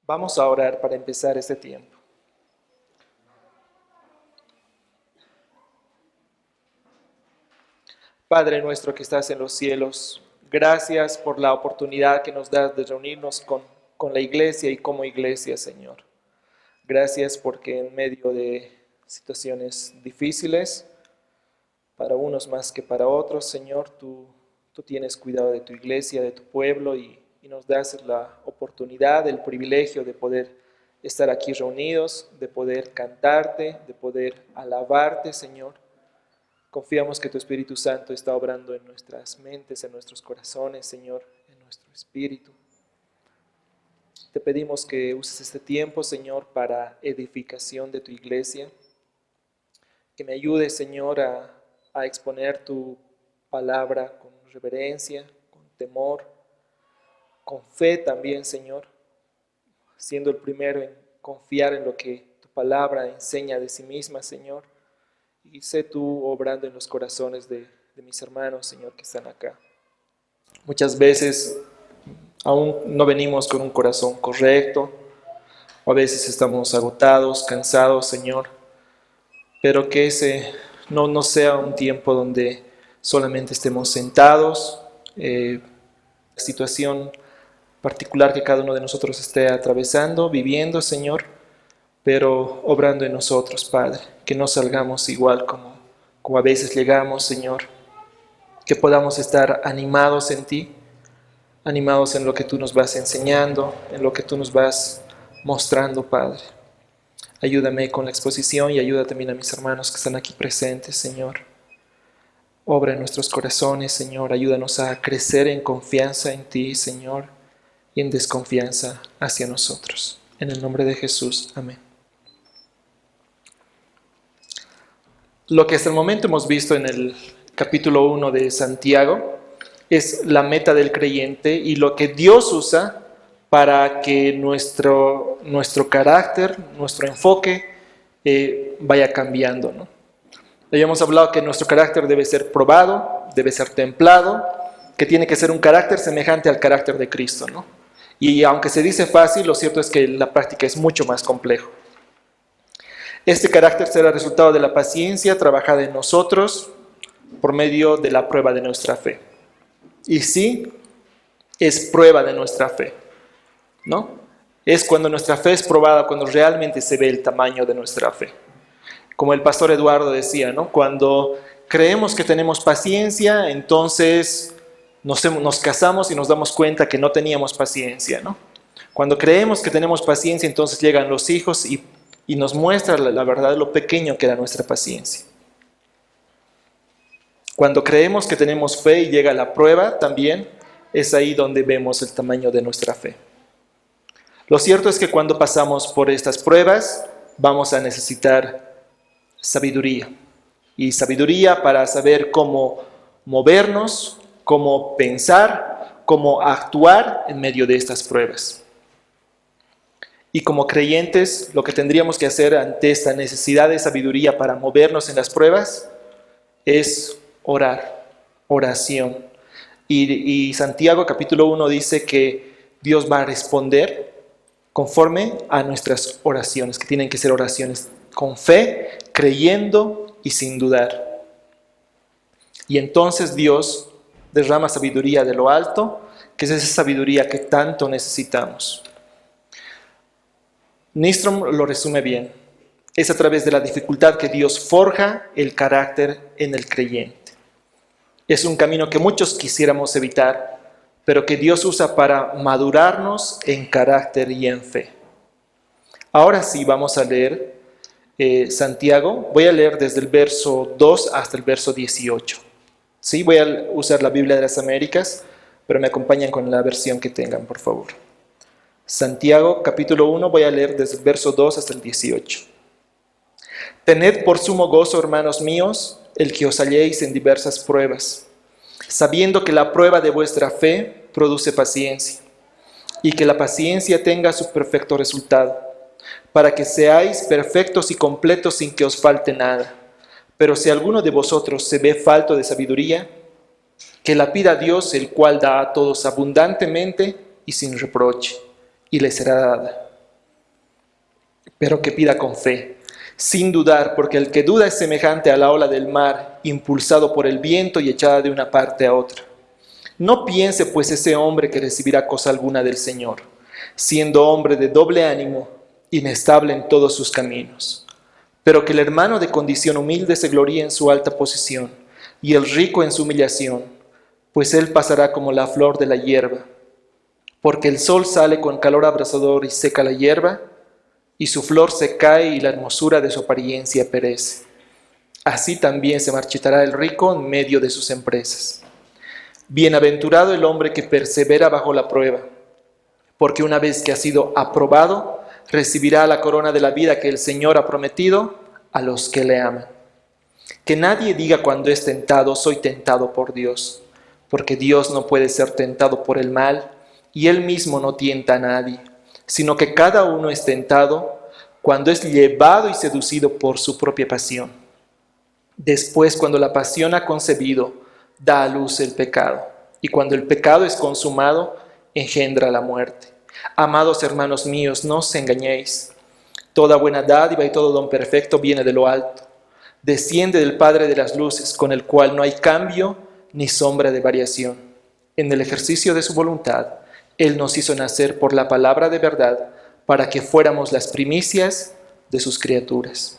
Vamos a orar para empezar este tiempo. Padre nuestro que estás en los cielos, gracias por la oportunidad que nos das de reunirnos con la iglesia y como iglesia, Señor. Gracias porque en medio de situaciones difíciles, para unos más que para otros, Señor, tú tienes cuidado de tu iglesia, de tu pueblo y nos das la oportunidad, el privilegio de poder estar aquí reunidos, de poder cantarte, de poder alabarte, Señor. Confiamos que tu Espíritu Santo está obrando en nuestras mentes, en nuestros corazones, Señor, en nuestro espíritu. Te pedimos que uses este tiempo, Señor, para edificación de tu iglesia. Que me ayudes, Señor, a exponer tu palabra con reverencia, con temor, con fe también, Señor, siendo el primero en confiar en lo que tu palabra enseña de sí misma, Señor. Y sé tú obrando en los corazones de mis hermanos, Señor, que están acá. Muchas veces aún no venimos con un corazón correcto, o a veces estamos agotados, cansados, Señor, pero que ese no sea un tiempo donde solamente estemos sentados, la situación particular que cada uno de nosotros esté atravesando, viviendo, Señor, pero obrando en nosotros, Padre, que no salgamos igual como a veces llegamos, Señor, que podamos estar animados en ti, animados en lo que tú nos vas enseñando, en lo que tú nos vas mostrando, Padre. Ayúdame con la exposición y ayuda también a mis hermanos que están aquí presentes, Señor. Obra en nuestros corazones, Señor, ayúdanos a crecer en confianza en ti, Señor, y en desconfianza hacia nosotros. En el nombre de Jesús, amén. Lo que hasta el momento hemos visto en el capítulo 1 de Santiago es la meta del creyente y lo que Dios usa para que nuestro carácter, nuestro enfoque vaya cambiando, ¿no? Habíamos hablado que nuestro carácter debe ser probado, debe ser templado, que tiene que ser un carácter semejante al carácter de Cristo, ¿no? Y aunque se dice fácil, lo cierto es que la práctica es mucho más complejo. Este carácter será resultado de la paciencia trabajada en nosotros por medio de la prueba de nuestra fe. Y sí, es prueba de nuestra fe, ¿no? Es cuando nuestra fe es probada, cuando realmente se ve el tamaño de nuestra fe. Como el pastor Eduardo decía, ¿no? Cuando creemos que tenemos paciencia, entonces nos casamos y nos damos cuenta que no teníamos paciencia, ¿no? Cuando creemos que tenemos paciencia, entonces llegan los hijos y nos muestra la verdad de lo pequeño que era nuestra paciencia. Cuando creemos que tenemos fe y llega la prueba también, es ahí donde vemos el tamaño de nuestra fe. Lo cierto es que cuando pasamos por estas pruebas, vamos a necesitar sabiduría. Y sabiduría para saber cómo movernos, cómo pensar, cómo actuar en medio de estas pruebas. Y como creyentes, lo que tendríamos que hacer ante esta necesidad de sabiduría para movernos en las pruebas es orar, oración. Y Santiago capítulo 1 dice que Dios va a responder conforme a nuestras oraciones, que tienen que ser oraciones con fe, creyendo y sin dudar. Y entonces Dios derrama sabiduría de lo alto, que es esa sabiduría que tanto necesitamos. Nystrom lo resume bien. Es a través de la dificultad que Dios forja el carácter en el creyente. Es un camino que muchos quisiéramos evitar, pero que Dios usa para madurarnos en carácter y en fe. Ahora sí vamos a leer Santiago. Voy a leer desde el verso 2 hasta el verso 18. Sí, voy a usar la Biblia de las Américas, pero me acompañan con la versión que tengan, por favor. Santiago, capítulo 1, voy a leer desde el verso 2 hasta el 18. Tened por sumo gozo, hermanos míos, el que os halléis en diversas pruebas, sabiendo que la prueba de vuestra fe produce paciencia, y que la paciencia tenga su perfecto resultado, para que seáis perfectos y completos sin que os falte nada. Pero si alguno de vosotros se ve falto de sabiduría, que la pida a Dios, el cual da a todos abundantemente y sin reproche, y le será dada. pero que pida con fe, sin dudar, porque el que duda es semejante a la ola del mar, impulsado por el viento y echada de una parte a otra. No piense pues ese hombre que recibirá cosa alguna del Señor, siendo hombre de doble ánimo, inestable en todos sus caminos. Pero que el hermano de condición humilde se gloríe en su alta posición, y el rico en su humillación, pues él pasará como la flor de la hierba. Porque el sol sale con calor abrasador y seca la hierba, y su flor se cae y la hermosura de su apariencia perece. Así también se marchitará el rico en medio de sus empresas. Bienaventurado el hombre que persevera bajo la prueba, porque una vez que ha sido aprobado, recibirá la corona de la vida que el Señor ha prometido a los que le aman. Que nadie diga cuando es tentado, soy tentado por Dios, porque Dios no puede ser tentado por el mal, y Él mismo no tienta a nadie, sino que cada uno es tentado cuando es llevado y seducido por su propia pasión. Después, cuando la pasión ha concebido, da a luz el pecado, y cuando el pecado es consumado, engendra la muerte. Amados hermanos míos, no os engañéis. Toda buena dádiva y todo don perfecto viene de lo alto. Desciende del Padre de las luces, con el cual no hay cambio ni sombra de variación. En el ejercicio de su voluntad, Él nos hizo nacer por la palabra de verdad, para que fuéramos las primicias de sus criaturas.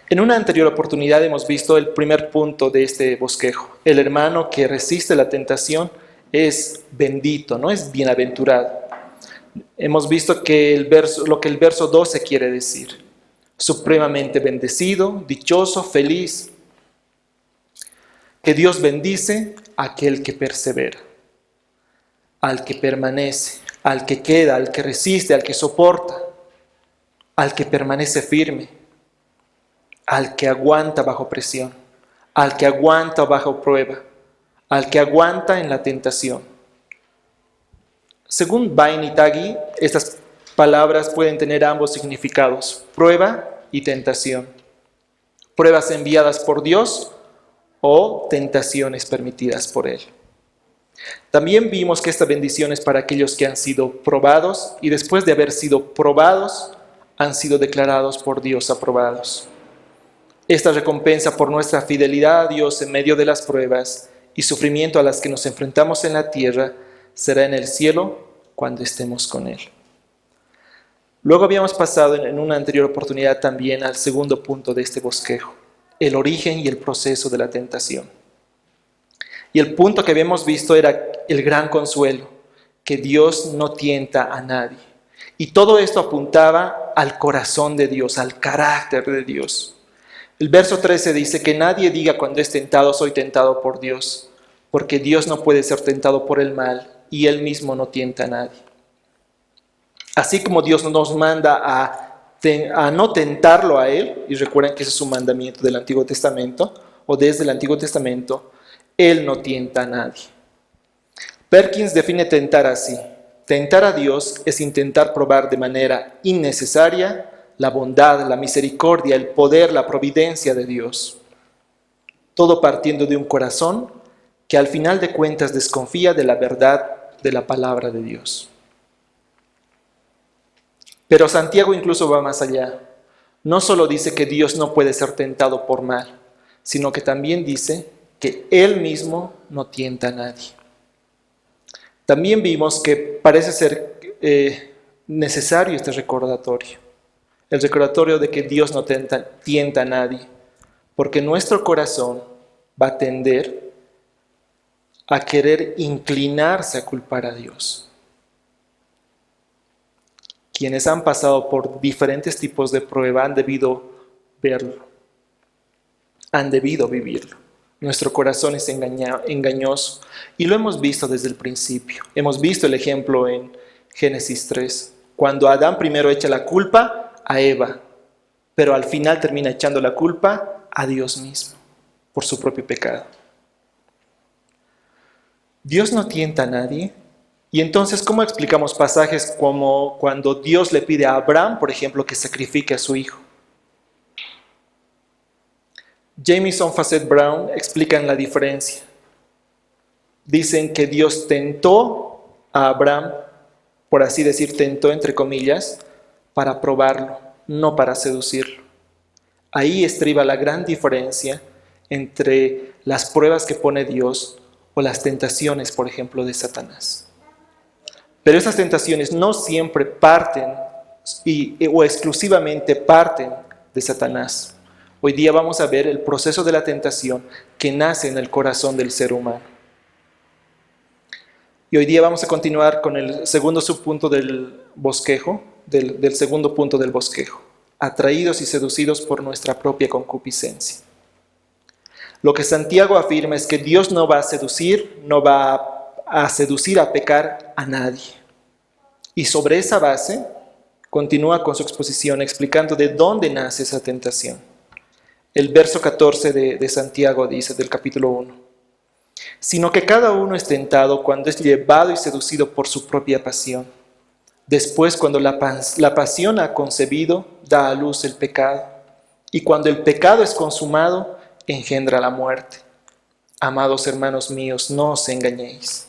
En una anterior oportunidad hemos visto el primer punto de este bosquejo. El hermano que resiste la tentación es bendito, no es bienaventurado. Hemos visto que lo que el verso 12 quiere decir. Supremamente bendecido, dichoso, feliz. Que Dios bendice a aquel que persevera, al que permanece, al que queda, al que resiste, al que soporta, al que permanece firme, al que aguanta bajo presión, al que aguanta bajo prueba, al que aguanta en la tentación. Según Bain y Tagui, estas palabras pueden tener ambos significados, prueba y tentación. Pruebas enviadas por Dios o tentaciones permitidas por Él. También vimos que esta bendición es para aquellos que han sido probados y después de haber sido probados, han sido declarados por Dios aprobados. Esta recompensa por nuestra fidelidad a Dios en medio de las pruebas y sufrimiento a las que nos enfrentamos en la tierra será en el cielo cuando estemos con Él. Luego habíamos pasado en una anterior oportunidad también al segundo punto de este bosquejo, el origen y el proceso de la tentación. Y el punto que habíamos visto era el gran consuelo, que Dios no tienta a nadie. Y todo esto apuntaba al corazón de Dios, al carácter de Dios. El verso 13 dice que nadie diga cuando es tentado, soy tentado por Dios, porque Dios no puede ser tentado por el mal y Él mismo no tienta a nadie. Así como Dios nos manda a no tentarlo a Él, y recuerden que ese es un mandamiento del Antiguo Testamento, o desde el Antiguo Testamento, Él no tienta a nadie. Perkins define tentar así: tentar a Dios es intentar probar de manera innecesaria la bondad, la misericordia, el poder, la providencia de Dios. Todo partiendo de un corazón que al final de cuentas desconfía de la verdad de la palabra de Dios. Pero Santiago incluso va más allá. No solo dice que Dios no puede ser tentado por mal, sino que también dice que Él mismo no tienta a nadie. También vimos que parece ser necesario este recordatorio. El recordatorio de que Dios no tienta a nadie, porque nuestro corazón va a tender a querer inclinarse a culpar a Dios. Quienes han pasado por diferentes tipos de prueba han debido verlo, han debido vivirlo. Nuestro corazón es engañoso y lo hemos visto desde el principio. Hemos visto el ejemplo en Génesis 3, cuando Adán primero echa la culpa a Eva, pero al final termina echando la culpa a Dios mismo por su propio pecado. Dios no tienta a nadie. Y entonces, ¿cómo explicamos pasajes como cuando Dios le pide a Abraham, por ejemplo, que sacrifique a su hijo? Jamieson Fassett Brown explican la diferencia. Dicen que Dios tentó a Abraham, por así decir, tentó entre comillas, para probarlo, no para seducirlo. Ahí estriba la gran diferencia entre las pruebas que pone Dios o las tentaciones, por ejemplo, de Satanás. Pero esas tentaciones no siempre parten o exclusivamente parten de Satanás. Hoy día vamos a ver el proceso de la tentación que nace en el corazón del ser humano. Y hoy día vamos a continuar con el segundo subpunto del bosquejo, del segundo punto del bosquejo. Atraídos y seducidos por nuestra propia concupiscencia. Lo que Santiago afirma es que Dios no va a seducir, no va a seducir a pecar a nadie. Y sobre esa base continúa con su exposición explicando de dónde nace esa tentación. El verso 14 de Santiago dice, del capítulo 1, sino que cada uno es tentado cuando es llevado y seducido por su propia pasión. Después, cuando la pasión ha concebido, da a luz el pecado. Y cuando el pecado es consumado, engendra la muerte. Amados hermanos míos, no os engañéis.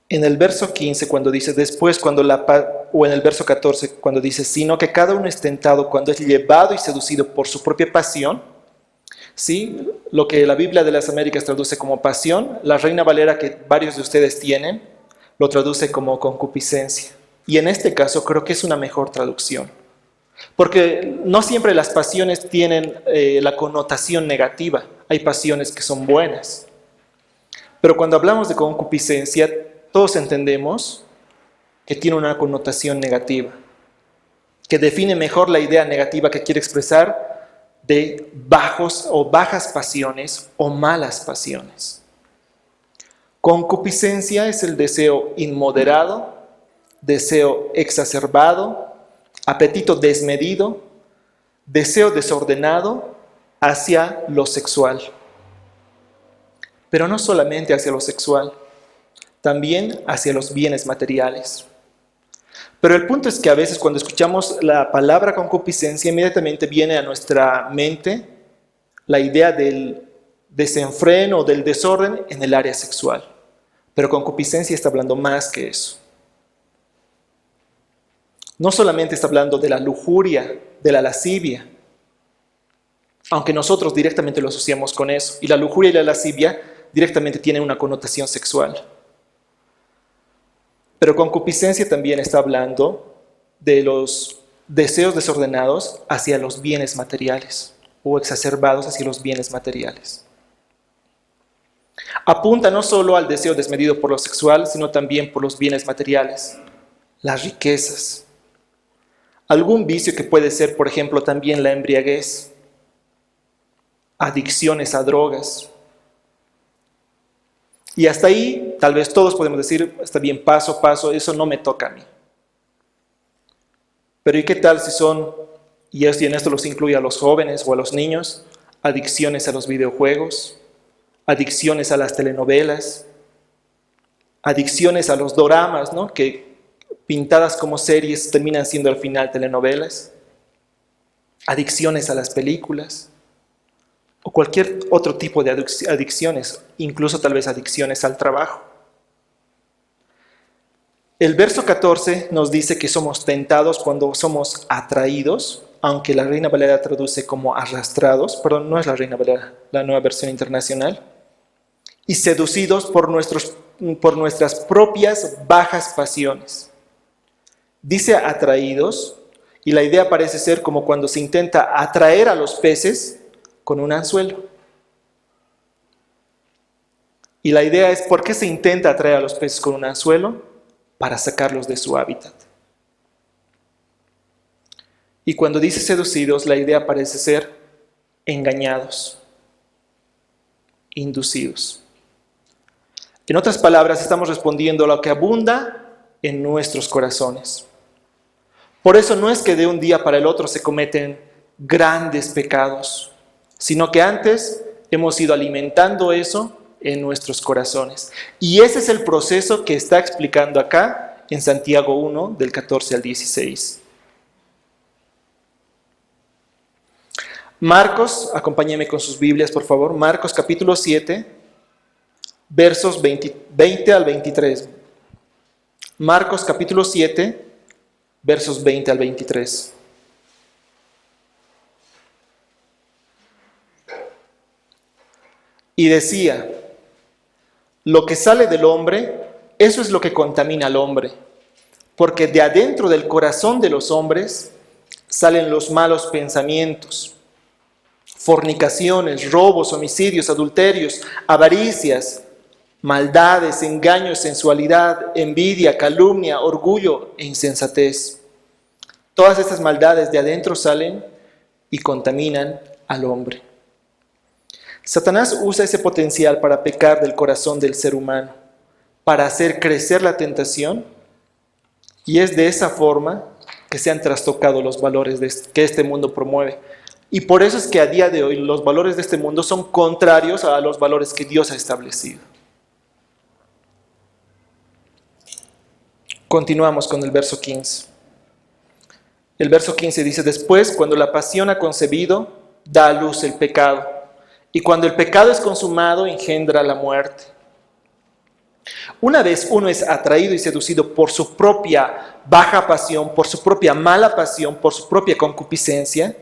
En el verso 15, cuando dice después, o en el verso 14, cuando dice, sino que cada uno es tentado cuando es llevado y seducido por su propia pasión, ¿sí? Lo que la Biblia de las Américas traduce como pasión, la Reina Valera que varios de ustedes tienen, lo traduce como concupiscencia. Y en este caso creo que es una mejor traducción. Porque no siempre las pasiones tienen la connotación negativa. Hay pasiones que son buenas. Pero cuando hablamos de concupiscencia, todos entendemos que tiene una connotación negativa, que define mejor la idea negativa que quiere expresar de bajos o bajas pasiones o malas pasiones. Concupiscencia es el deseo inmoderado, deseo exacerbado, apetito desmedido, deseo desordenado hacia lo sexual. Pero no solamente hacia lo sexual, también hacia los bienes materiales. Pero el punto es que a veces cuando escuchamos la palabra concupiscencia, inmediatamente viene a nuestra mente la idea del desenfreno o del desorden en el área sexual. Pero concupiscencia está hablando más que eso. No solamente está hablando de la lujuria, de la lascivia, aunque nosotros directamente lo asociamos con eso. Y la lujuria y la lascivia directamente tienen una connotación sexual. Pero concupiscencia también está hablando de los deseos desordenados hacia los bienes materiales o exacerbados hacia los bienes materiales. Apunta no solo al deseo desmedido por lo sexual, sino también por los bienes materiales, las riquezas. Algún vicio que puede ser, por ejemplo, también la embriaguez, adicciones a drogas. Y hasta ahí, tal vez todos podemos decir, está bien, paso a paso, eso no me toca a mí. Pero ¿y qué tal si son, y en esto los incluye a los jóvenes o a los niños, adicciones a los videojuegos, adicciones a las telenovelas, adicciones a los doramas, ¿no? Que pintadas como series terminan siendo al final telenovelas, adicciones a las películas, o cualquier otro tipo de adicciones, incluso tal vez adicciones al trabajo. El verso 14 nos dice que somos tentados cuando somos atraídos, aunque la Reina Valera traduce como arrastrados, perdón, no es la Reina Valera, la Nueva Versión Internacional, y seducidos por nuestras propias bajas pasiones. Dice atraídos, y la idea parece ser como cuando se intenta atraer a los peces con un anzuelo. Y la idea es, ¿por qué se intenta atraer a los peces con un anzuelo? Para sacarlos de su hábitat. Y cuando dice seducidos, la idea parece ser engañados, inducidos. En otras palabras, estamos respondiendo a lo que abunda en nuestros corazones. Por eso no es que de un día para el otro se cometen grandes pecados, sino que antes hemos ido alimentando eso en nuestros corazones. Y ese es el proceso que está explicando acá en Santiago 1, del 14 al 16. Marcos, acompáñenme con sus Biblias, por favor. Marcos capítulo 7, versos 20 al 23. Marcos capítulo 7, versos 20 al 23. Y decía: lo que sale del hombre, eso es lo que contamina al hombre, porque de adentro del corazón de los hombres salen los malos pensamientos, fornicaciones, robos, homicidios, adulterios, avaricias, maldades, engaños, sensualidad, envidia, calumnia, orgullo e insensatez. Todas estas maldades de adentro salen y contaminan al hombre. Satanás usa ese potencial para pecar del corazón del ser humano, para hacer crecer la tentación, y es de esa forma que se han trastocado los valores que este mundo promueve. Y por eso es que a día de hoy los valores de este mundo son contrarios a los valores que Dios ha establecido. Continuamos con el verso 15. El verso 15 dice: después, cuando la pasión ha concebido, da a luz el pecado. Y cuando el pecado es consumado, engendra la muerte. Una vez uno es atraído y seducido por su propia baja pasión, por su propia mala pasión, por su propia concupiscencia,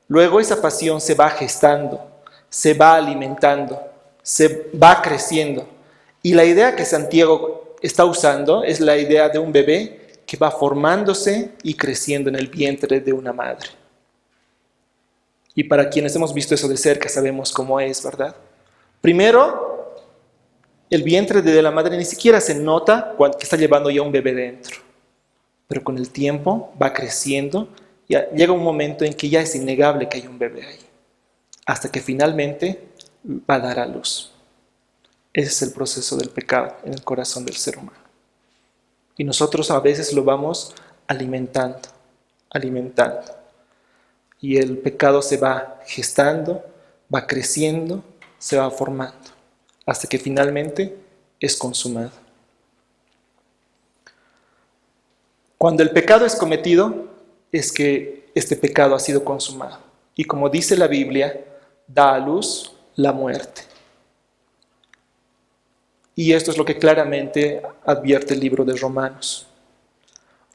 luego esa pasión se va gestando, se va alimentando, se va creciendo. Y la idea que Santiago está usando es la idea de un bebé que va formándose y creciendo en el vientre de una madre. Y para quienes hemos visto eso de cerca sabemos cómo es, ¿verdad? Primero, el vientre de la madre ni siquiera se nota que está llevando ya un bebé dentro. Pero con el tiempo va creciendo y llega un momento en que ya es innegable que hay un bebé ahí. Hasta que finalmente va a dar a luz. Ese es el proceso del pecado en el corazón del ser humano. Y nosotros a veces lo vamos alimentando. Y el pecado se va gestando, va creciendo, se va formando, hasta que finalmente es consumado. Cuando el pecado es cometido, es que este pecado ha sido consumado. Y como dice la Biblia, da a luz la muerte. Y esto es lo que claramente advierte el libro de Romanos.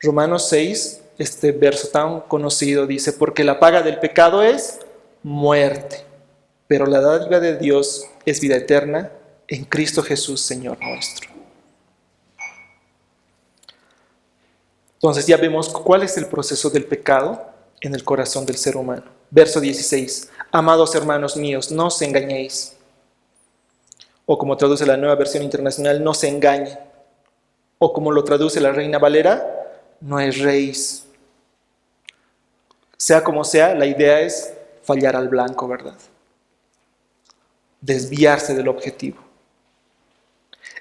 Romanos 6, este verso tan conocido, dice: porque la paga del pecado es muerte, pero la dádiva de Dios es vida eterna en Cristo Jesús, Señor nuestro. Entonces ya vemos cuál es el proceso del pecado en el corazón del ser humano. Verso 16: amados hermanos míos, no os engañéis. O como traduce la Nueva Versión Internacional, no se engañen. O como lo traduce la Reina Valera, no erréis. Sea como sea, la idea es fallar al blanco, ¿verdad? Desviarse del objetivo.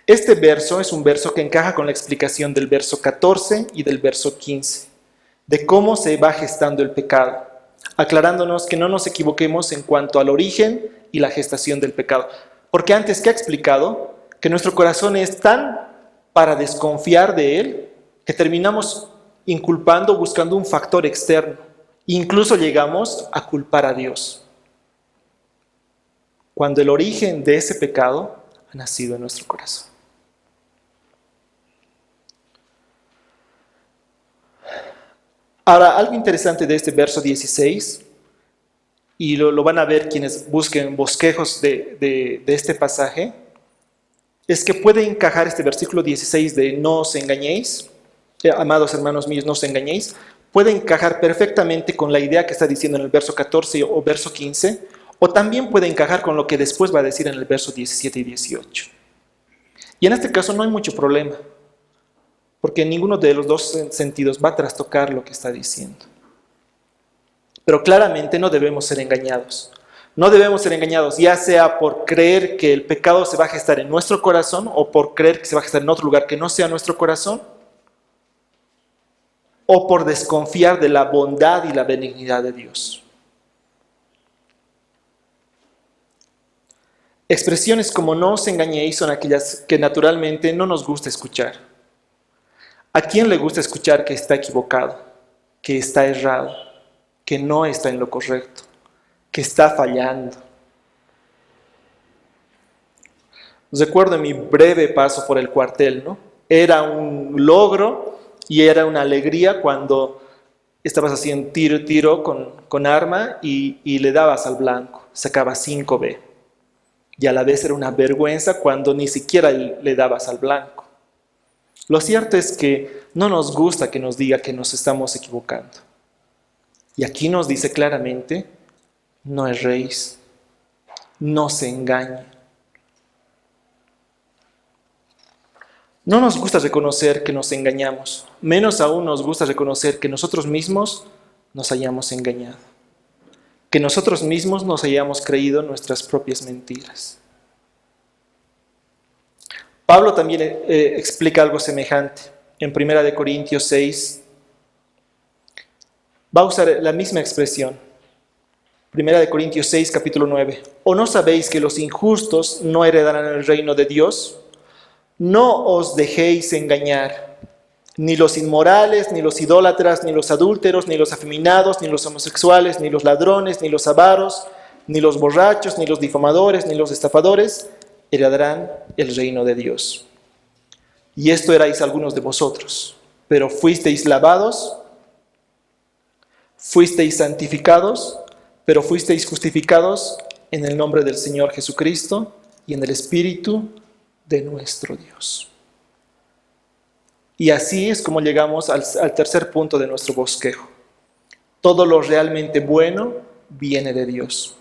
Este verso es un verso que encaja con la explicación del verso 14 y del verso 15, de cómo se va gestando el pecado, aclarándonos que no nos equivoquemos en cuanto al origen y la gestación del pecado. Porque antes que ha explicado que nuestro corazón es tan para desconfiar de él que terminamos inculpando, buscando un factor externo. Incluso llegamos a culpar a Dios, cuando el origen de ese pecado ha nacido en nuestro corazón. Ahora, algo interesante de este verso 16, y lo van a ver quienes busquen bosquejos de este pasaje, es que puede encajar este versículo 16 de no os engañéis, amados hermanos míos, no os engañéis, puede encajar perfectamente con la idea que está diciendo en el verso 14 o verso 15, o también puede encajar con lo que después va a decir en el verso 17 y 18. Y en este caso no hay mucho problema, porque en ninguno de los dos sentidos va a trastocar lo que está diciendo. Pero claramente no debemos ser engañados. No debemos ser engañados, ya sea por creer que el pecado se va a gestar en nuestro corazón o por creer que se va a gestar en otro lugar que no sea nuestro corazón, o por desconfiar de la bondad y la benignidad de Dios. Expresiones como no os engañéis son aquellas que naturalmente no nos gusta escuchar. ¿A quién le gusta escuchar que está equivocado, que está errado, que no está en lo correcto, que está fallando? Recuerdo en mi breve paso por el cuartel, ¿no? Era un logro y era una alegría cuando estabas haciendo tiro con arma y le dabas al blanco, sacabas 5B. Y a la vez era una vergüenza cuando ni siquiera le dabas al blanco. Lo cierto es que no nos gusta que nos diga que nos estamos equivocando. Y aquí nos dice claramente, no erréis, no se engañen. No nos gusta reconocer que nos engañamos, menos aún nos gusta reconocer que nosotros mismos nos hayamos engañado, que nosotros mismos nos hayamos creído nuestras propias mentiras. Pablo también explica algo semejante. En 1 Corintios 6 va a usar la misma expresión. 1 Corintios 6, capítulo 9. ¿O no sabéis que los injustos no heredarán el reino de Dios? No os dejéis engañar, ni los inmorales, ni los idólatras, ni los adúlteros, ni los afeminados, ni los homosexuales, ni los ladrones, ni los avaros, ni los borrachos, ni los difamadores, ni los estafadores heredarán el reino de Dios. Y esto erais algunos de vosotros, pero fuisteis lavados, fuisteis santificados, pero fuisteis justificados en el nombre del Señor Jesucristo y en el Espíritu de nuestro Dios. Y así es como llegamos al tercer punto de nuestro bosquejo. Todo lo realmente bueno viene de Dios.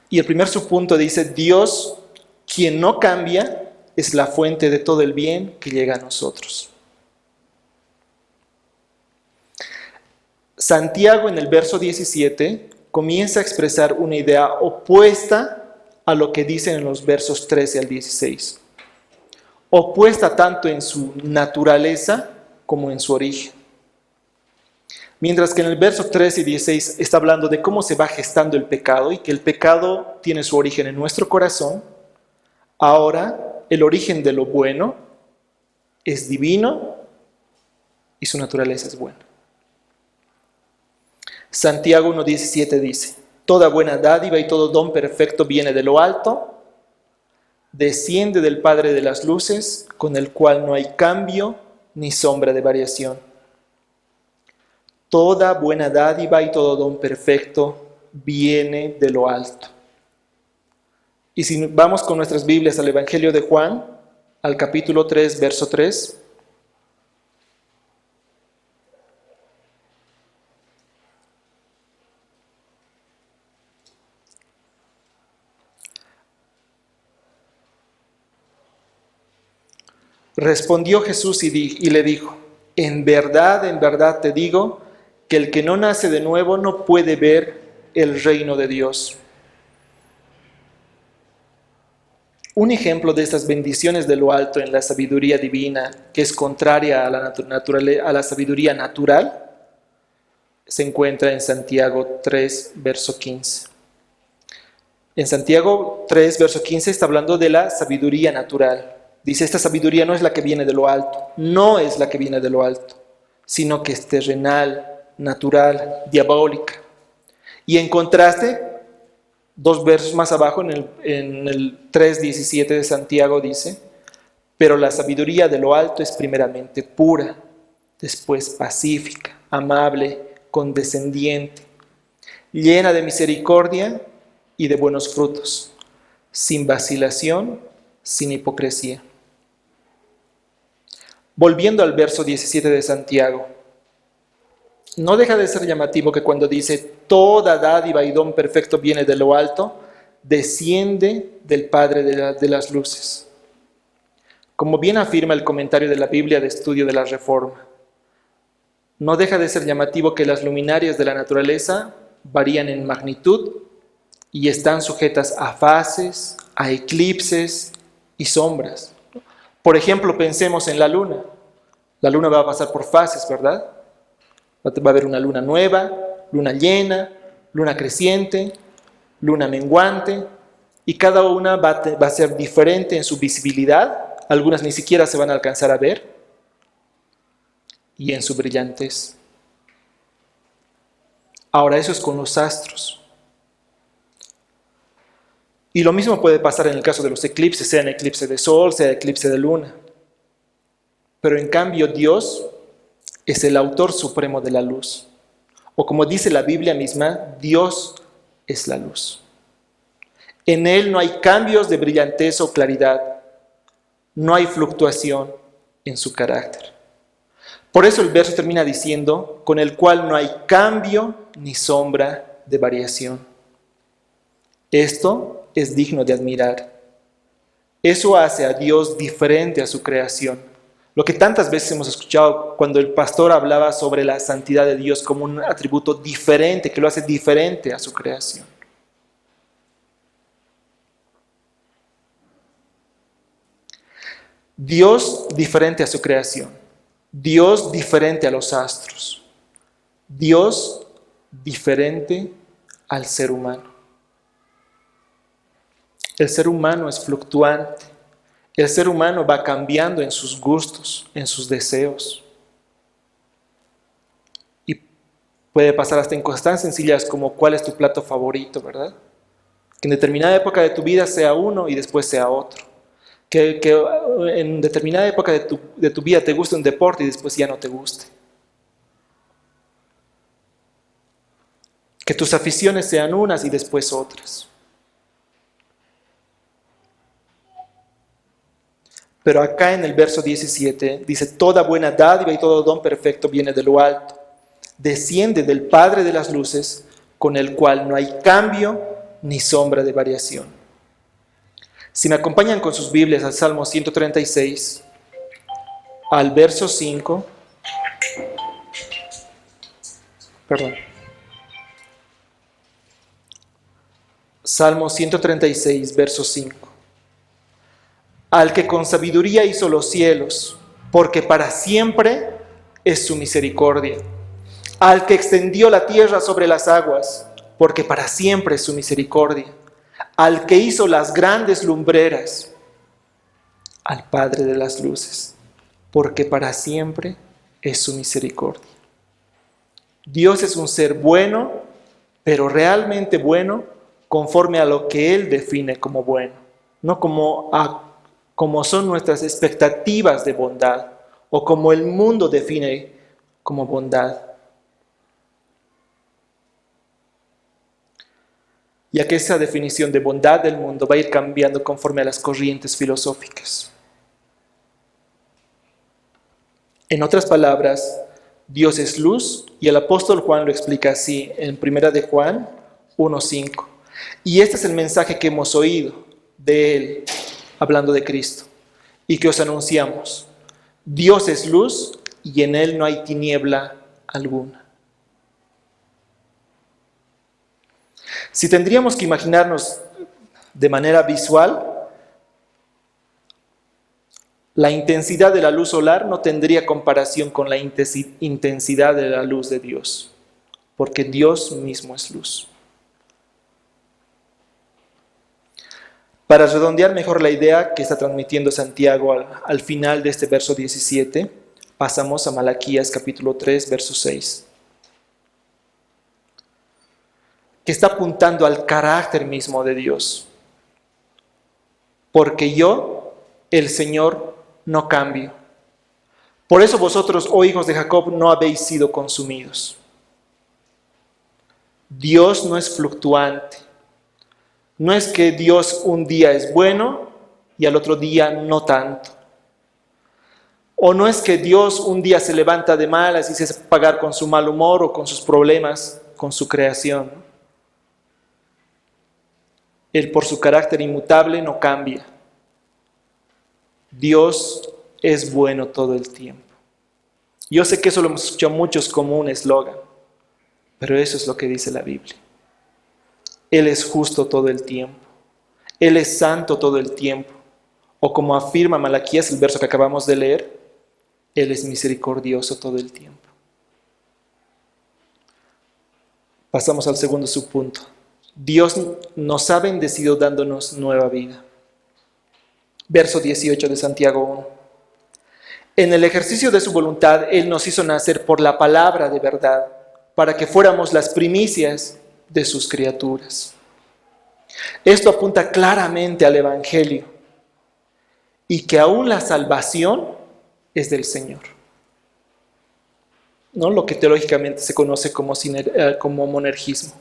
Y el primer subpunto dice, Dios, quien no cambia, es la fuente de todo el bien que llega a nosotros. Santiago en el verso 17 comienza a expresar una idea opuesta a lo que dicen en los versos 13 al 16. Opuesta tanto en su naturaleza como en su origen. Mientras que en el verso 13 y 16 está hablando de cómo se va gestando el pecado y que el pecado tiene su origen en nuestro corazón, ahora el origen de lo bueno es divino y su naturaleza es buena. Santiago 1:17 dice, toda buena dádiva y todo don perfecto viene de lo alto, desciende del Padre de las luces, con el cual no hay cambio ni sombra de variación. Toda buena dádiva y todo don perfecto viene de lo alto. Y si vamos con nuestras Biblias al Evangelio de Juan, al capítulo 3, verso 3, respondió Jesús y le dijo, en verdad te digo, que el que no nace de nuevo no puede ver el reino de Dios. Un ejemplo de estas bendiciones de lo alto en la sabiduría divina, que es contraria a la sabiduría natural, se encuentra en Santiago 3, verso 15. En Santiago 3, verso 15 está hablando de la sabiduría natural. Dice, esta sabiduría no es la que viene de lo alto, no es la que viene de lo alto, sino que es terrenal, natural, diabólica. Y en contraste, 2 versos más abajo, en el 3:17 de Santiago dice, pero la sabiduría de lo alto es primeramente pura, después pacífica, amable, condescendiente, llena de misericordia y de buenos frutos, sin vacilación, sin hipocresía. Volviendo al verso 17 de Santiago, no deja de ser llamativo que cuando dice toda dádiva y don perfecto viene de lo alto, desciende del Padre de las luces. Como bien afirma el comentario de la Biblia de Estudio de la Reforma, no deja de ser llamativo que las luminarias de la naturaleza varían en magnitud y están sujetas a fases, a eclipses y sombras. Por ejemplo, pensemos en la luna. La luna va a pasar por fases, ¿verdad? Va a haber una luna nueva, luna llena, luna creciente, luna menguante, y cada una va a ser diferente en su visibilidad. Algunas ni siquiera se van a alcanzar a ver, y en su brillantez. Ahora, eso es con los astros. Y lo mismo puede pasar en el caso de los eclipses, sea en eclipse de sol, sea eclipse de luna. pero en cambio Dios es el autor supremo de la luz. O como dice la Biblia misma, Dios es la luz. En Él no hay cambios de brillantez o claridad, no hay fluctuación en su carácter. Por eso el verso termina diciendo, con el cual no hay cambio ni sombra de variación. Esto es digno de admirar. Eso hace a Dios diferente a su creación. Lo que tantas veces hemos escuchado cuando el pastor hablaba sobre la santidad de Dios como un atributo diferente, que lo hace diferente a su creación. Dios diferente a su creación. Dios diferente a los astros. Dios diferente al ser humano. El ser humano es fluctuante. El ser humano va cambiando en sus gustos, en sus deseos. Y puede pasar hasta en cosas tan sencillas como cuál es tu plato favorito, ¿verdad? Que en determinada época de tu vida sea uno y después sea otro. Que en determinada época de tu vida te guste un deporte y después ya no te guste. Que tus aficiones sean unas y después otras. Pero acá en el verso 17 dice, toda buena dádiva y todo don perfecto viene de lo alto, desciende del Padre de las luces, con el cual no hay cambio ni sombra de variación. Si me acompañan con sus Biblias al Salmo 136, al verso 5, Salmo 136, verso 5. Al que con sabiduría hizo los cielos, porque para siempre es su misericordia. Al que extendió la tierra sobre las aguas, porque para siempre es su misericordia. Al que hizo las grandes lumbreras, al Padre de las luces, porque para siempre es su misericordia. Dios es un ser bueno, pero realmente bueno conforme a lo que Él define como bueno, no como son nuestras expectativas de bondad o como el mundo define como bondad. Ya que esa definición de bondad del mundo va a ir cambiando conforme a las corrientes filosóficas. En otras palabras, Dios es luz y el apóstol Juan lo explica así en 1 de Juan 1:5. Y este es el mensaje que hemos oído de Él, hablando de Cristo, y que os anunciamos. Dios es luz y en Él no hay tiniebla alguna. Si tendríamos que imaginarnos de manera visual, la intensidad de la luz solar no tendría comparación con la intensidad de la luz de Dios, porque Dios mismo es luz. Para redondear mejor la idea que está transmitiendo Santiago al final de este verso 17, pasamos a Malaquías capítulo 3, verso 6, que está apuntando al carácter mismo de Dios. Porque yo, el Señor, no cambio. Por eso vosotros, oh hijos de Jacob, no habéis sido consumidos. Dios no es fluctuante. No es que Dios un día es bueno y al otro día no tanto. O no es que Dios un día se levanta de malas y se hace pagar con su mal humor o con sus problemas, con su creación. Él por su carácter inmutable no cambia. Dios es bueno todo el tiempo. Yo sé que eso lo hemos escuchado muchos como un eslogan, pero eso es lo que dice la Biblia. Él es justo todo el tiempo. Él es santo todo el tiempo. O como afirma Malaquías, el verso que acabamos de leer, Él es misericordioso todo el tiempo. Pasamos al segundo subpunto. Dios nos ha bendecido dándonos nueva vida. Verso 18 de Santiago 1. En el ejercicio de su voluntad, Él nos hizo nacer por la palabra de verdad, para que fuéramos las primicias de sus criaturas. Esto apunta claramente al Evangelio y que aún la salvación es del Señor. ¿No? Lo que teológicamente se conoce como monergismo.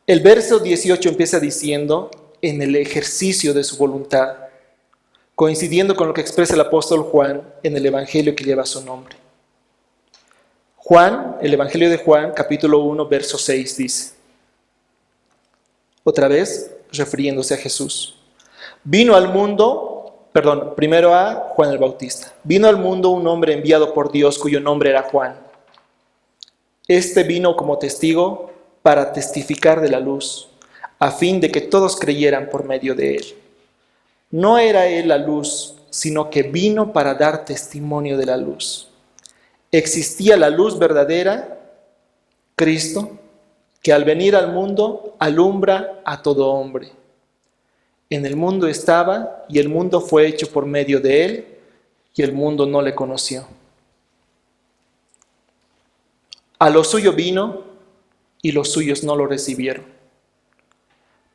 El verso 18 empieza diciendo, en el ejercicio de su voluntad, coincidiendo con lo que expresa el apóstol Juan en el Evangelio que lleva su nombre. Juan, el Evangelio de Juan, capítulo 1, verso 6 dice, otra vez refiriéndose a Jesús, primero a Juan el Bautista. Vino al mundo un hombre enviado por Dios cuyo nombre era Juan. Este vino como testigo para testificar de la luz, a fin de que todos creyeran por medio de él. No era él la luz, sino que vino para dar testimonio de la luz. Existía la luz verdadera, Cristo, que al venir al mundo alumbra a todo hombre. En el mundo estaba, y el mundo fue hecho por medio de él, y el mundo no le conoció. A lo suyo vino, y los suyos no lo recibieron.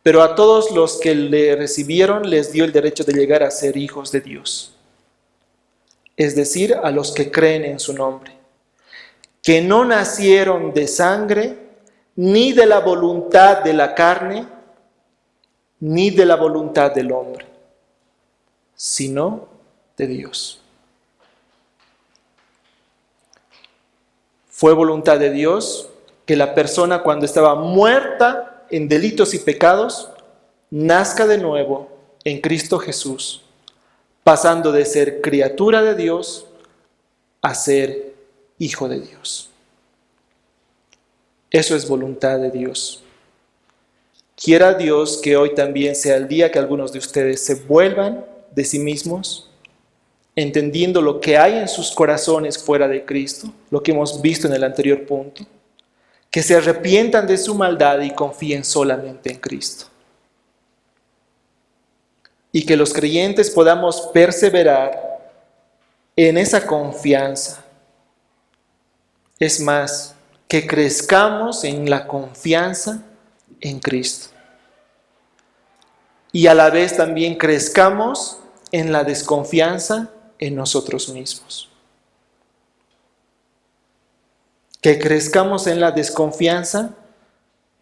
Pero a todos los que le recibieron les dio el derecho de llegar a ser hijos de Dios. Es decir, a los que creen en su nombre, que no nacieron de sangre, ni de la voluntad de la carne, ni de la voluntad del hombre, sino de Dios. Fue voluntad de Dios que la persona, cuando estaba muerta en delitos y pecados, nazca de nuevo en Cristo Jesús, pasando de ser criatura de Dios a ser hijo de Dios. Eso es voluntad de Dios. Quiera Dios que hoy también sea el día que algunos de ustedes se vuelvan de sí mismos, entendiendo lo que hay en sus corazones fuera de Cristo, lo que hemos visto en el anterior punto, que se arrepientan de su maldad y confíen solamente en Cristo. Y que los creyentes podamos perseverar en esa confianza. Es más, que crezcamos en la confianza en Cristo. Y a la vez también crezcamos en la desconfianza en nosotros mismos. Que crezcamos en la desconfianza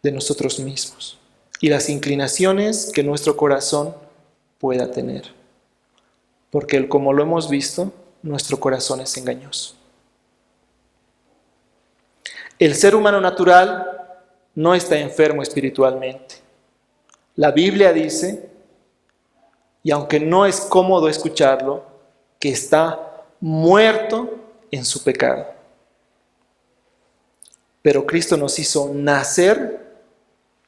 de nosotros mismos y las inclinaciones que nuestro corazón pueda tener. Porque como lo hemos visto, nuestro corazón es engañoso. El ser humano natural no está enfermo espiritualmente. La Biblia dice, y aunque no es cómodo escucharlo, que está muerto en su pecado. Pero Cristo nos hizo nacer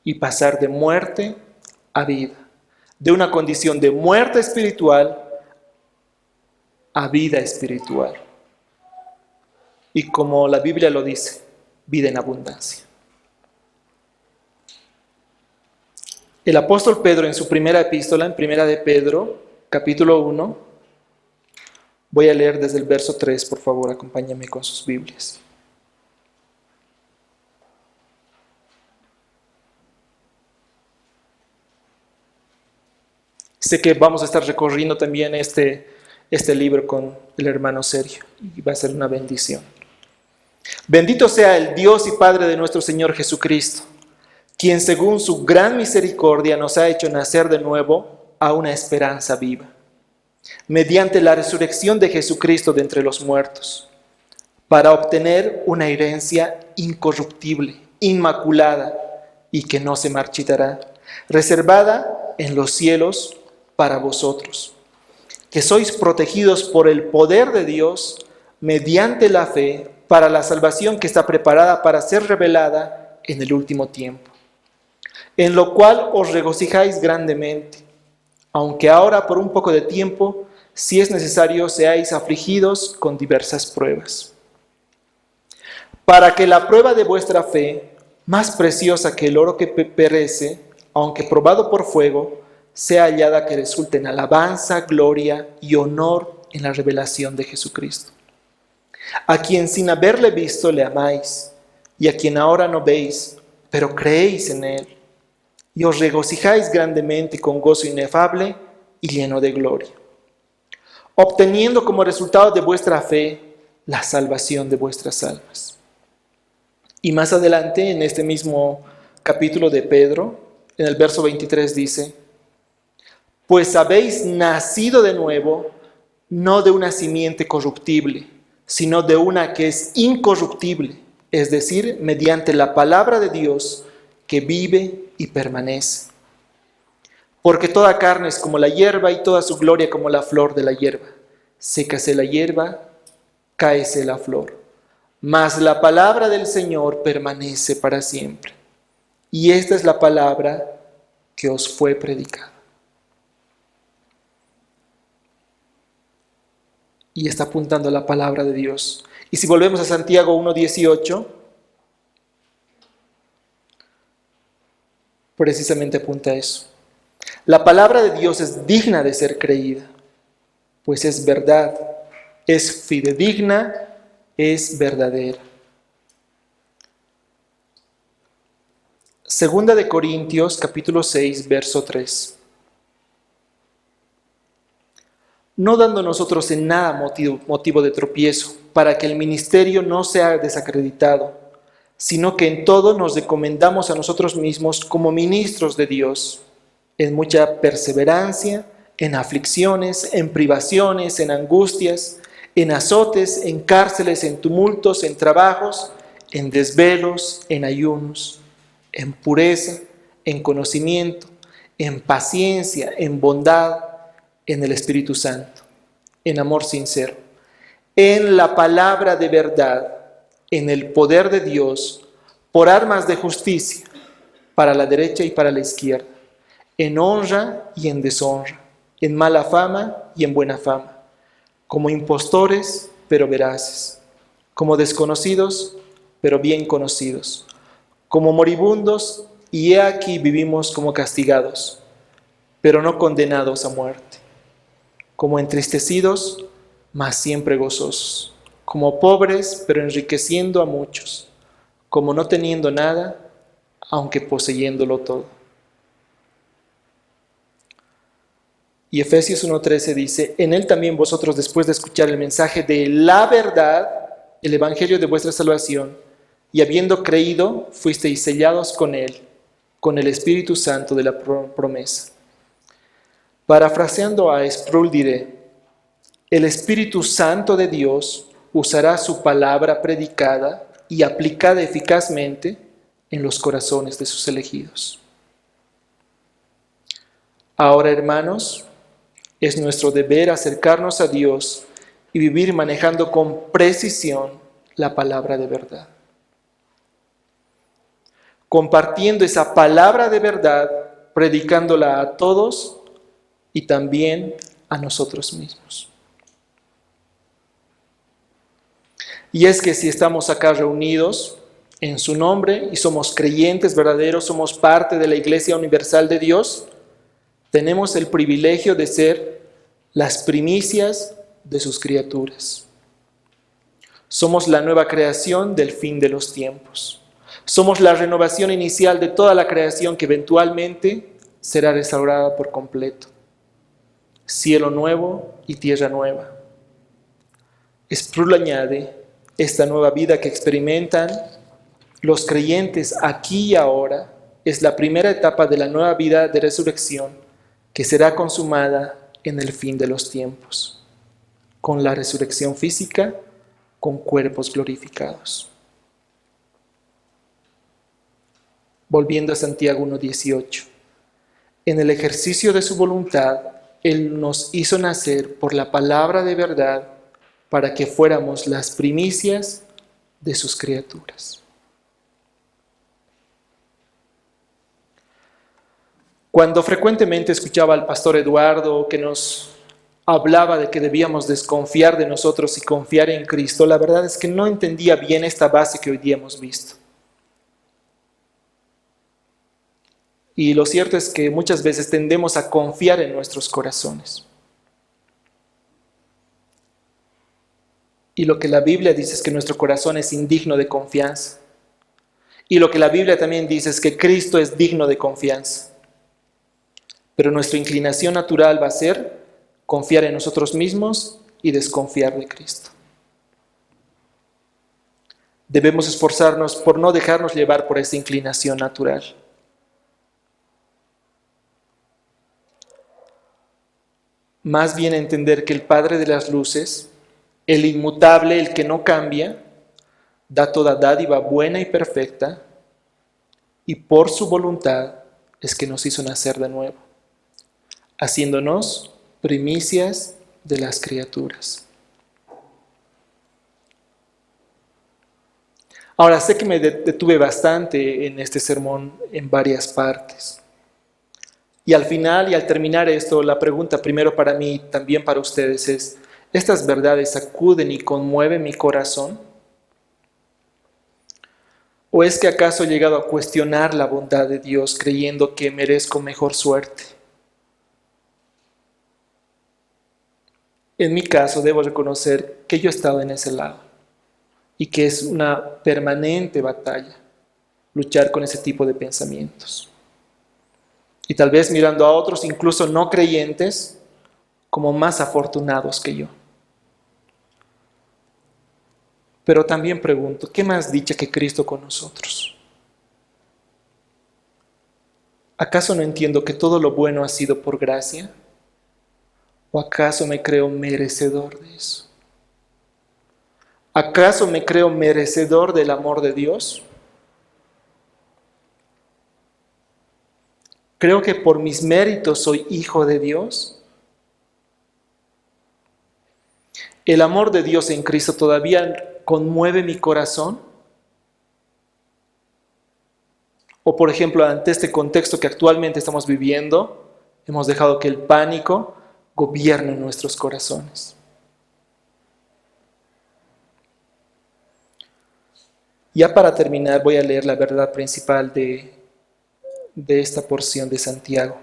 y pasar de muerte a vida, de una condición de muerte espiritual a vida espiritual. Y como la Biblia lo dice, vida en abundancia. El apóstol Pedro en su primera epístola, en primera de Pedro, capítulo 1, voy a leer desde el verso 3, por favor, acompáñenme con sus Biblias. Sé que vamos a estar recorriendo también este libro con el hermano Sergio y va a ser una bendición. Bendito sea el Dios y Padre de nuestro Señor Jesucristo, quien según su gran misericordia nos ha hecho nacer de nuevo a una esperanza viva, mediante la resurrección de Jesucristo de entre los muertos, para obtener una herencia incorruptible, inmaculada y que no se marchitará, reservada en los cielos para vosotros, que sois protegidos por el poder de Dios mediante la fe para la salvación que está preparada para ser revelada en el último tiempo, en lo cual os regocijáis grandemente, aunque ahora por un poco de tiempo, si es necesario, seáis afligidos con diversas pruebas, para que la prueba de vuestra fe, más preciosa que el oro que perece, aunque probado por fuego, sea hallada que resulte en alabanza, gloria y honor en la revelación de Jesucristo, a quien sin haberle visto le amáis, y a quien ahora no veis, pero creéis en él, y os regocijáis grandemente con gozo inefable y lleno de gloria, obteniendo como resultado de vuestra fe la salvación de vuestras almas. Y más adelante, en este mismo capítulo de Pedro, en el verso 23 dice: pues habéis nacido de nuevo, no de una simiente corruptible, sino de una que es incorruptible, es decir, mediante la palabra de Dios que vive y permanece. Porque toda carne es como la hierba y toda su gloria como la flor de la hierba. Sécase la hierba, cáese la flor. Mas la palabra del Señor permanece para siempre. Y esta es la palabra que os fue predicada. Y está apuntando a la palabra de Dios. Y si volvemos a Santiago 1:18, precisamente apunta a eso. La palabra de Dios es digna de ser creída, pues es verdad, es fidedigna, es verdadera. Segunda de Corintios, capítulo 6, verso 3. No dando nosotros en nada motivo de tropiezo, para que el ministerio no sea desacreditado, sino que en todo nos recomendamos a nosotros mismos como ministros de Dios, en mucha perseverancia, en aflicciones, en privaciones, en angustias, en azotes, en cárceles, en tumultos, en trabajos, en desvelos, en ayunos, en pureza, en conocimiento, en paciencia, en bondad, en el Espíritu Santo, en amor sincero, en la palabra de verdad, en el poder de Dios, por armas de justicia, para la derecha y para la izquierda, en honra y en deshonra, en mala fama y en buena fama, como impostores, pero veraces, como desconocidos, pero bien conocidos, como moribundos, y he aquí vivimos como castigados, pero no condenados a muerte, como entristecidos, mas siempre gozosos, como pobres, pero enriqueciendo a muchos, como no teniendo nada, aunque poseyéndolo todo. Y Efesios 1:13 dice: en él también vosotros, después de escuchar el mensaje de la verdad, el evangelio de vuestra salvación, y habiendo creído, fuisteis sellados con él, con el Espíritu Santo de la promesa. Parafraseando a Sproul diré: el Espíritu Santo de Dios usará su palabra predicada y aplicada eficazmente en los corazones de sus elegidos. Ahora, hermanos, es nuestro deber acercarnos a Dios y vivir manejando con precisión la palabra de verdad. Compartiendo esa palabra de verdad, predicándola a todos y también a nosotros mismos. Y es que si estamos acá reunidos en su nombre y somos creyentes verdaderos, somos parte de la Iglesia Universal de Dios, tenemos el privilegio de ser las primicias de sus criaturas. Somos la nueva creación del fin de los tiempos. Somos la renovación inicial de toda la creación que eventualmente será restaurada por completo. Cielo nuevo y tierra nueva. Sproul añade: esta nueva vida que experimentan los creyentes aquí y ahora es la primera etapa de la nueva vida de resurrección que será consumada en el fin de los tiempos, con la resurrección física, con cuerpos glorificados. Volviendo a Santiago 1:18, en el ejercicio de su voluntad, Él nos hizo nacer por la palabra de verdad para que fuéramos las primicias de sus criaturas. Cuando frecuentemente escuchaba al pastor Eduardo que nos hablaba de que debíamos desconfiar de nosotros y confiar en Cristo, la verdad es que no entendía bien esta base que hoy día hemos visto. Y lo cierto es que muchas veces tendemos a confiar en nuestros corazones. Y lo que la Biblia dice es que nuestro corazón es indigno de confianza. Y lo que la Biblia también dice es que Cristo es digno de confianza. pero nuestra inclinación natural va a ser confiar en nosotros mismos y desconfiar de Cristo. Debemos esforzarnos por no dejarnos llevar por esa inclinación natural. Más bien entender que el Padre de las luces, el inmutable, el que no cambia, da toda dádiva buena y perfecta, y por su voluntad es que nos hizo nacer de nuevo, haciéndonos primicias de las criaturas. Ahora, sé que me detuve bastante en este sermón en varias partes. Y al final y al terminar esto, la pregunta primero para mí y también para ustedes es, ¿estas verdades sacuden y conmueven mi corazón? ¿O es que acaso he llegado a cuestionar la bondad de Dios creyendo que merezco mejor suerte? En mi caso, debo reconocer que yo he estado en ese lado y que es una permanente batalla luchar con ese tipo de pensamientos. Y tal vez mirando a otros, incluso no creyentes, como más afortunados que yo. Pero también pregunto, ¿qué más dicha que Cristo con nosotros? ¿Acaso no entiendo que todo lo bueno ha sido por gracia? ¿O acaso me creo merecedor de eso? ¿Acaso me creo merecedor del amor de Dios? ¿Creo que por mis méritos soy hijo de Dios? ¿El amor de Dios en Cristo todavía conmueve mi corazón? O por ejemplo, ante este contexto que actualmente estamos viviendo, hemos dejado que el pánico gobierne nuestros corazones. Ya para terminar, voy a leer la verdad principal de esta porción de Santiago.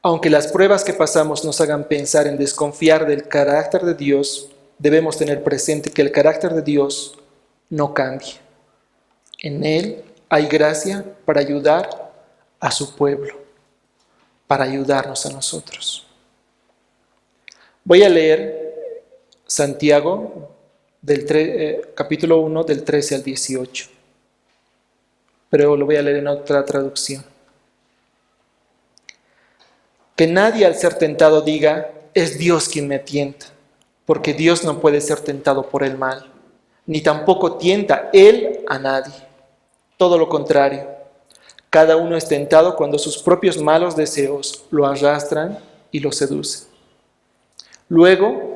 Aunque las pruebas que pasamos nos hagan pensar en desconfiar del carácter de Dios, debemos tener presente que el carácter de Dios no cambia. En Él hay gracia para ayudar a su pueblo, para ayudarnos a nosotros. Voy a leer Santiago capítulo 1 del 13 al 18, pero lo voy a leer en otra traducción. Que nadie al ser tentado diga, es Dios quien me tienta, porque Dios no puede ser tentado por el mal, ni tampoco tienta Él a nadie. Todo lo contrario, cada uno es tentado cuando sus propios malos deseos lo arrastran y lo seducen. Luego,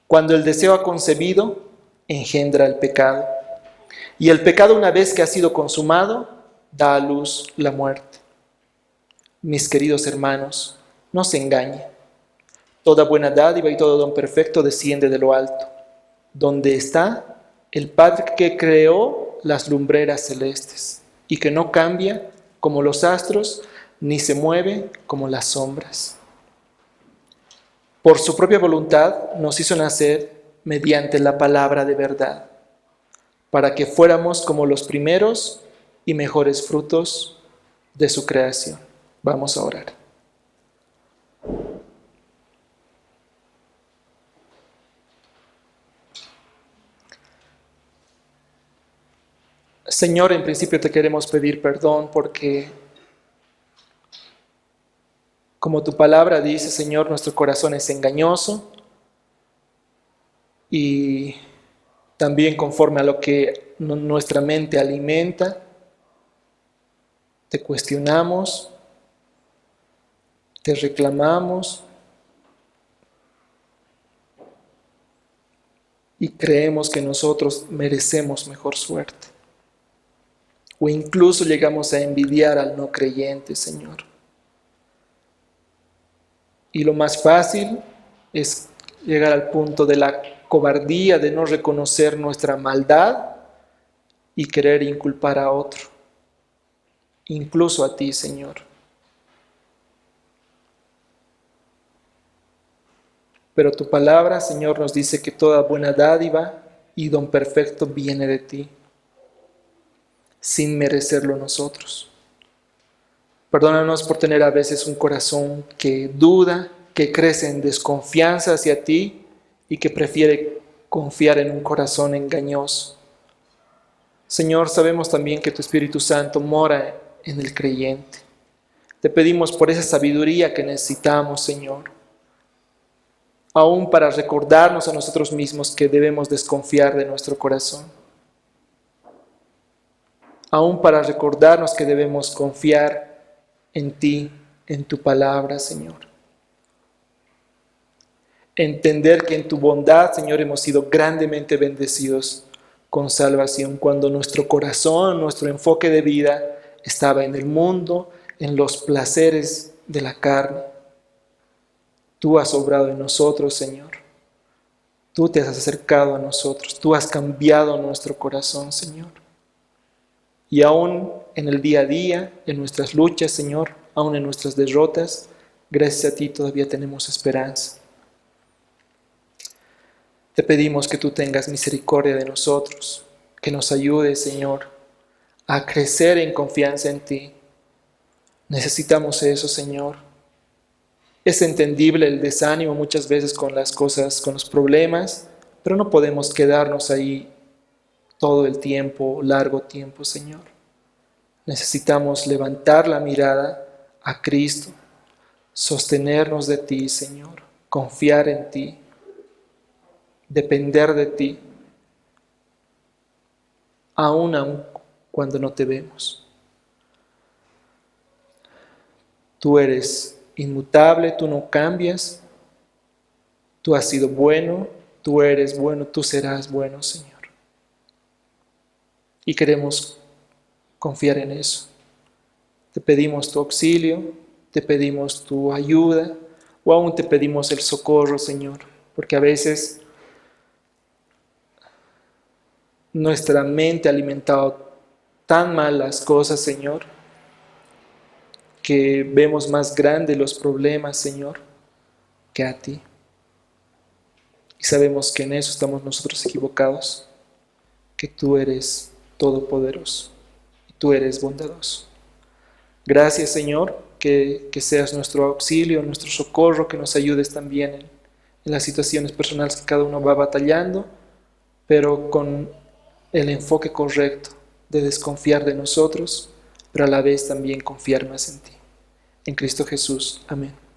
cuando el deseo ha concebido, engendra el pecado. Y el pecado, una vez que ha sido consumado, da a luz la muerte. Mis queridos hermanos, no se engañen. Toda buena dádiva y todo don perfecto desciende de lo alto, donde está el Padre que creó las lumbreras celestes y que no cambia como los astros ni se mueve como las sombras. Por su propia voluntad nos hizo nacer mediante la palabra de verdad, para que fuéramos como los primeros y mejores frutos de su creación. Vamos a orar. Señor, en principio te queremos pedir perdón porque, como tu palabra dice, Señor, nuestro corazón es engañoso y también conforme a lo que nuestra mente alimenta, te cuestionamos, te reclamamos y creemos que nosotros merecemos mejor suerte. O incluso llegamos a envidiar al no creyente, Señor. Y lo más fácil es llegar al punto de la cobardía, de no reconocer nuestra maldad y querer inculpar a otro, incluso a ti, Señor. Pero tu palabra, Señor, nos dice que toda buena dádiva y don perfecto viene de ti, sin merecerlo nosotros. Perdónanos por tener a veces un corazón que duda, que crece en desconfianza hacia ti y que prefiere confiar en un corazón engañoso. Señor, sabemos también que tu Espíritu Santo mora en el creyente. Te pedimos por esa sabiduría que necesitamos, Señor, aún para recordarnos a nosotros mismos que debemos desconfiar de nuestro corazón, aún para recordarnos que debemos confiar en ti, en tu palabra, Señor. Entender que en tu bondad, Señor, hemos sido grandemente bendecidos con salvación, cuando nuestro corazón, nuestro enfoque de vida estaba en el mundo, en los placeres de la carne. Tú has obrado en nosotros, Señor. Tú te has acercado a nosotros. Tú has cambiado nuestro corazón, Señor. Y aún en el día a día, en nuestras luchas, Señor, aún en nuestras derrotas, gracias a ti todavía tenemos esperanza. Te pedimos que tú tengas misericordia de nosotros, que nos ayudes, Señor, a crecer en confianza en ti. Necesitamos eso, Señor. Es entendible el desánimo muchas veces con las cosas, con los problemas, pero no podemos quedarnos ahí todo el tiempo, largo tiempo, Señor. Necesitamos levantar la mirada a Cristo, sostenernos de ti, Señor, confiar en ti, depender de ti, aún cuando no te vemos. Tú eres inmutable, tú no cambias, tú has sido bueno, tú eres bueno, tú serás bueno, Señor. Y queremos confiar en eso. Te pedimos tu auxilio, te pedimos tu ayuda, o aún te pedimos el socorro, Señor, porque a veces nuestra mente ha alimentado tan mal las cosas, Señor, que vemos más grandes los problemas, Señor, que a ti. Y sabemos que en eso estamos nosotros equivocados, que tú eres todopoderoso y tú eres bondadoso. Gracias, Señor, que seas nuestro auxilio, nuestro socorro, que nos ayudes también en las situaciones personales que cada uno va batallando, pero con el enfoque correcto de desconfiar de nosotros, pero a la vez también confiar más en ti. En Cristo Jesús. Amén.